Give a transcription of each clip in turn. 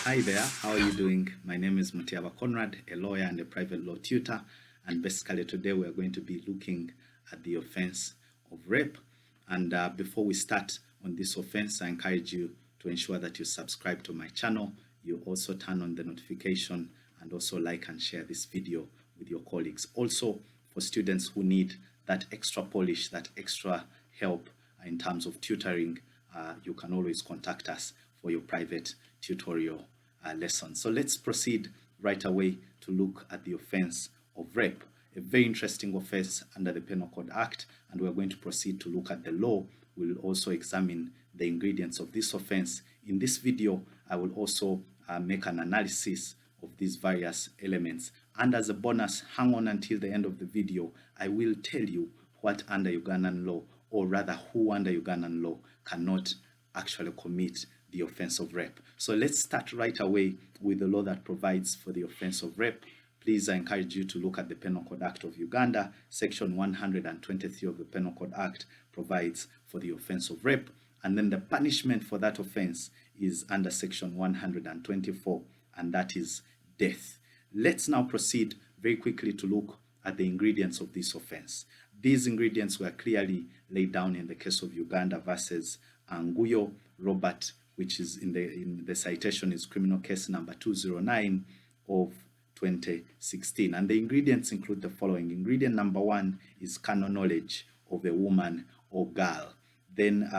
Hi there, how are you doing? My name is Matiaba Conrad, a lawyer and a private law tutor, and basically today we are going to be looking at the offense of rape. And before we start on this offense, I encourage you to ensure that you subscribe to my channel. You also turn on the notification and also like and share this video with your colleagues. Also, for students who need that extra polish, that extra help in terms of tutoring, you can always contact us for your private tutorial lesson. So let's proceed right away to look at the offense of rape, a very interesting offense under the Penal Code Act, and we're going to proceed to look at the law. We'll also examine the ingredients of this offense. In this video, I will also make an analysis of these various elements, and as a bonus, hang on until the end of the video. I will tell you what under Ugandan law, or rather who under Ugandan law cannot actually commit the offense of rape. So let's start right away with the law that provides for the offense of rape. Please, I encourage you to look at the Penal Code Act of Uganda. Section 123 of the Penal Code Act provides for the offense of rape, and then the punishment for that offense is under section 124, and that is death. Let's now proceed very quickly to look at the ingredients of this offense. These ingredients were clearly laid down in the case of Uganda versus Nguyo Robert, which is in the citation is criminal case number 209 of 2016. And the ingredients include the following. Ingredient number one is carnal knowledge of a woman or girl. Then,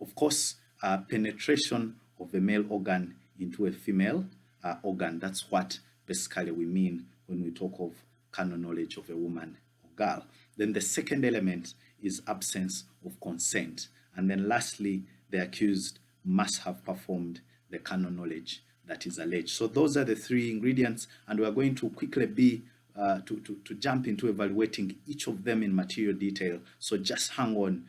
of course, penetration of a male organ into a female organ. That's what basically we mean when we talk of carnal knowledge of a woman or girl. Then the second element is absence of consent. And then lastly, the accused must have performed the carnal knowledge that is alleged. So those are the three ingredients, and we are going to quickly to jump into evaluating each of them in material detail. So just hang on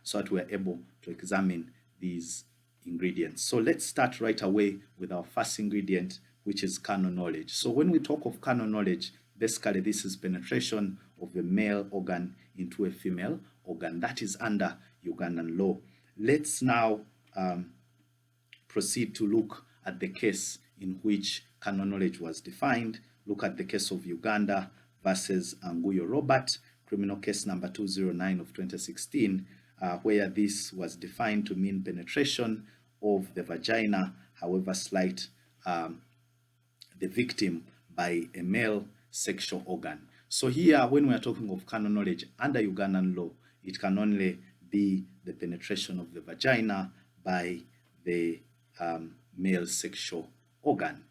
so that we're able to examine these ingredients. So let's start right away with our first ingredient, which is carnal knowledge. So when we talk of carnal knowledge, basically this is penetration of a male organ into a female organ. That is under Ugandan law. Let's now proceed to look at the case in which carnal knowledge was defined. Look at the case of Uganda versus Nguyo Robert, criminal case number 209 of 2016, where this was defined to mean penetration of the vagina, however slight, the victim by a male sexual organ. So here, when we are talking of carnal knowledge under Ugandan law, it can only be the penetration of the vagina by the male sexual organ.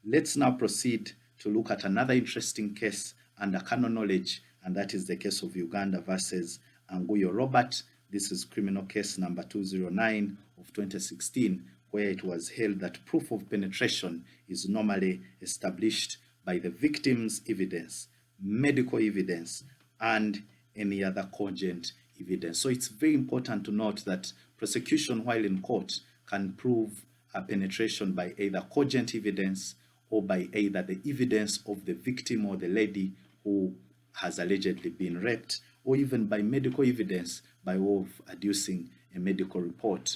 Let's now proceed to look at another interesting case under carnal knowledge, and that is the case of Uganda versus Nguyo Robert. This is criminal case number 209 of 2016, where it was held that proof of penetration is normally established by the victim's evidence, medical evidence, and any other cogent evidence. So it's very important to note that prosecution while in court can prove a penetration by either cogent evidence or by either the evidence of the victim or the lady who has allegedly been raped, or even by medical evidence by way of adducing a medical report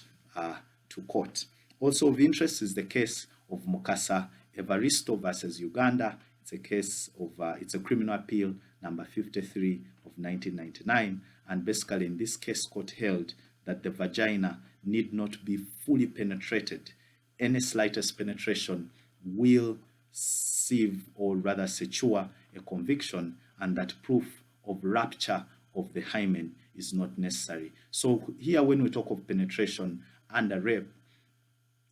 to court. Also of interest is the case of Mukasa Evaristo versus Uganda. It's a case of, it's a criminal appeal number 53 of 1999. And basically in this case, court held that the vagina need not be fully penetrated. Any slightest penetration will sieve, or rather secure, a conviction, and that proof of rupture of the hymen is not necessary. So here when we talk of penetration under rape,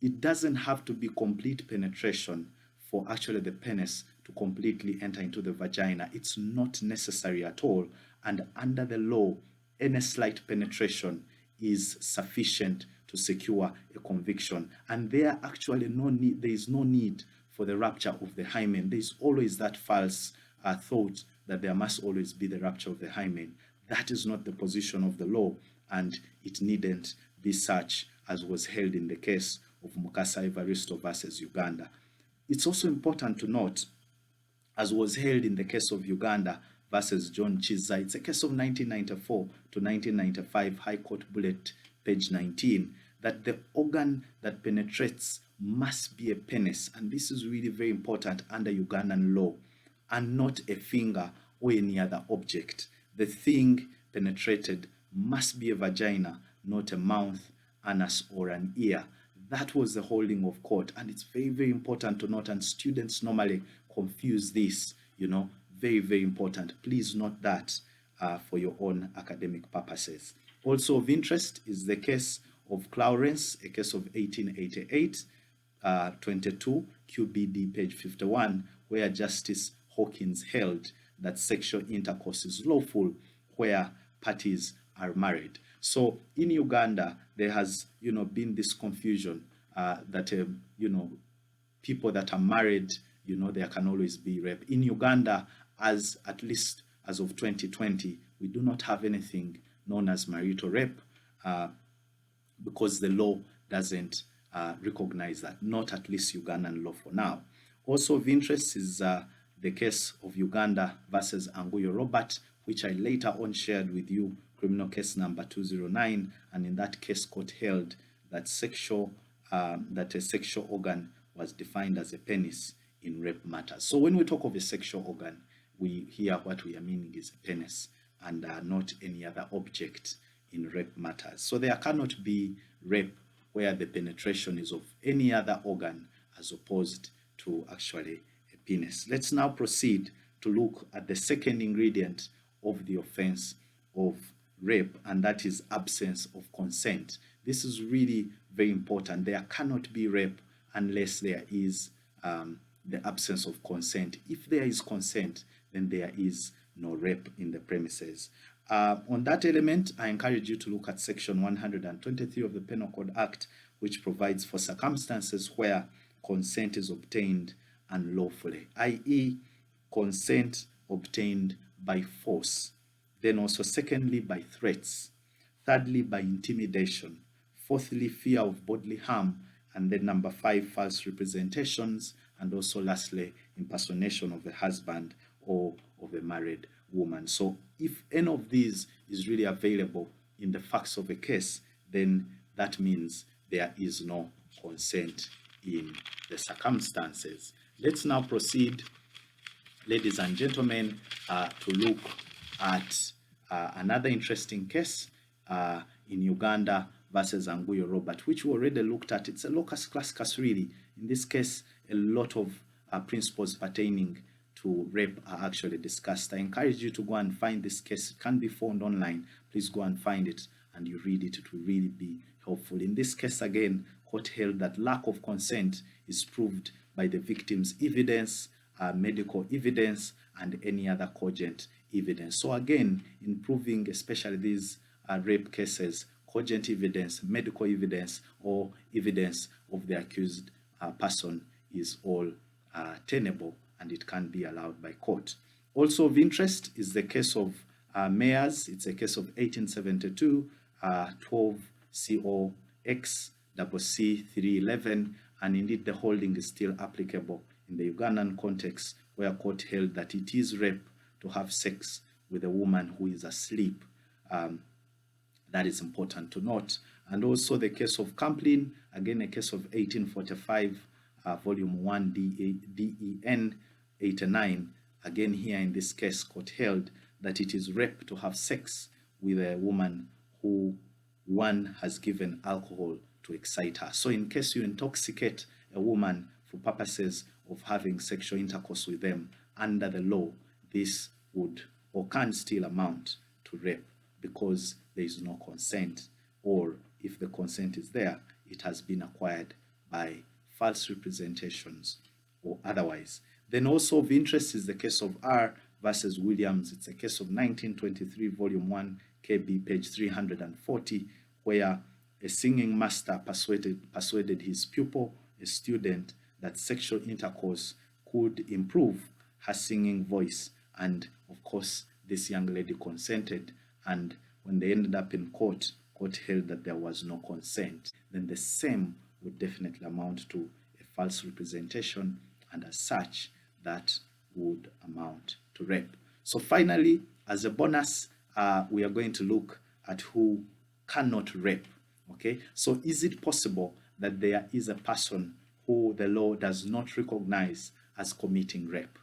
it doesn't have to be complete penetration for actually the penis to completely enter into the vagina. It's not necessary at all. And under the law, any slight penetration is sufficient to secure a conviction. And there is no need for the rupture of the hymen. There's always that false thought that there must always be the rupture of the hymen. That is not the position of the law, and it needn't be such as was held in the case of Mukasa Evaristo versus Uganda. It's also important to note, as was held in the case of Uganda versus John Chiza, it's a case of 1994 to 1995, High Court Bullet, page 19, that the organ that penetrates must be a penis, and this is really very important under Ugandan law, and not a finger or any other object. The thing penetrated must be a vagina, not a mouth, anus, or an ear. That was the holding of court, and it's very, very important to note, and students normally confuse this, very, very important. Please note that for your own academic purposes. Also of interest is the case of Clarence, a case of 1888, 22 QBD page 51, where Justice Hawkins held that sexual intercourse is lawful where parties are married. So in Uganda, there has been this confusion that people that are married, there can always be rape. In Uganda, at least as of 2020, we do not have anything known as marital rape because the law doesn't recognize that, not at least Ugandan law for now. Also of interest is the case of Uganda versus Anguyo Robert, which I later on shared with you, criminal case number 209, and in that case court held that that a sexual organ was defined as a penis in rape matters. So when we talk of a sexual organ, what we are meaning is a penis and not any other object in rape matters. So there cannot be rape where the penetration is of any other organ as opposed to actually a penis. Let's now proceed to look at the second ingredient of the offense of rape, and that is absence of consent. This is really very important. There cannot be rape unless there is the absence of consent. If there is consent, then there is no rape in the premises. On that element, I encourage you to look at section 123 of the Penal Code Act, which provides for circumstances where consent is obtained unlawfully, i.e. consent obtained by force. Then also secondly, by threats. Thirdly, by intimidation. Fourthly, fear of bodily harm. And then number 5, false representations. And also lastly, impersonation of a husband or of a married woman. So if any of these is really available in the facts of a case, then that means there is no consent in the circumstances. Let's now proceed, ladies and gentlemen, to look at another interesting case in Uganda versus Anguyo Robert, which we already looked at. It's a locus classicus really. In this case, a lot of principles pertaining to rape are actually discussed. I encourage you to go and find this case. It can be found online. Please go and find it and you read it. It will really be helpful. In this case, again, court held that lack of consent is proved by the victim's evidence, medical evidence, and any other cogent evidence. So again, in proving especially these rape cases, cogent evidence, medical evidence, or evidence of the accused person is all tenable and it can be allowed by court. Also of interest is the case of Mayers. It's a case of 1872, 12 COX CC 311, and indeed the holding is still applicable in the Ugandan context, where court held that it is rape to have sex with a woman who is asleep. That is important to note. And also the case of Camplin, again a case of 1845, volume 1 DEN 89. Again here in this case, court held that it is rape to have sex with a woman who one has given alcohol to excite her. So in case you intoxicate a woman for purposes of having sexual intercourse with them, under the law, this would or can still amount to rape because there is no consent, or if the consent is there, it has been acquired by false representations or otherwise. Then also of interest is the case of R versus Williams. It's a case of 1923, volume 1, KB, page 340, where a singing master persuaded his pupil, a student, that sexual intercourse could improve her singing voice. And of course, this young lady consented. And when they ended up in court, court held that there was no consent. Then the same would definitely amount to a false representation, and as such, that would amount to rape. So finally, as a bonus, we are going to look at who cannot rape. Okay, so is it possible that there is a person who the law does not recognize as committing rape?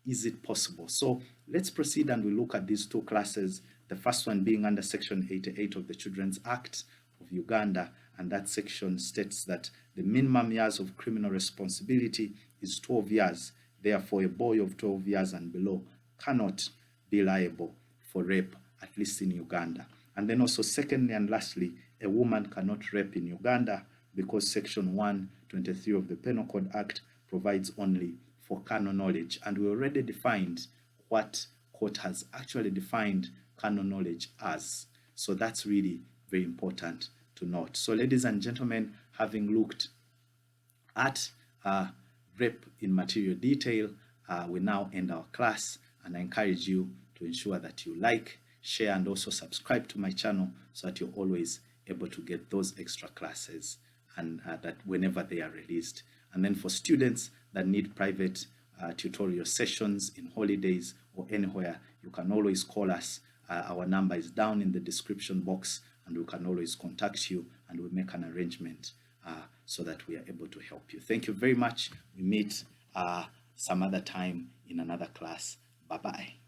Is it possible? So let's proceed and we look at these two classes. The first one being under Section 88 of the Children's Act of Uganda, and that section states that the minimum years of criminal responsibility is 12 years. Therefore, a boy of 12 years and below cannot be liable for rape, at least in Uganda. And then also, secondly and lastly, a woman cannot rape in Uganda because Section 123 of the Penal Code Act provides only for carnal knowledge. And we already defined what court has actually defined carnal knowledge as. So that's really very important to note. So ladies and gentlemen, having looked at rape in material detail, we now end our class, and I encourage you to ensure that you like, share, and also subscribe to my channel so that you're always able to get those extra classes and that whenever they are released. And then for students that need private tutorial sessions in holidays or anywhere, you can always call us. Our number is down in the description box, and we can always contact you and we'll make an arrangement so that we are able to help you. Thank you very much. We meet some other time in another class. Bye-bye.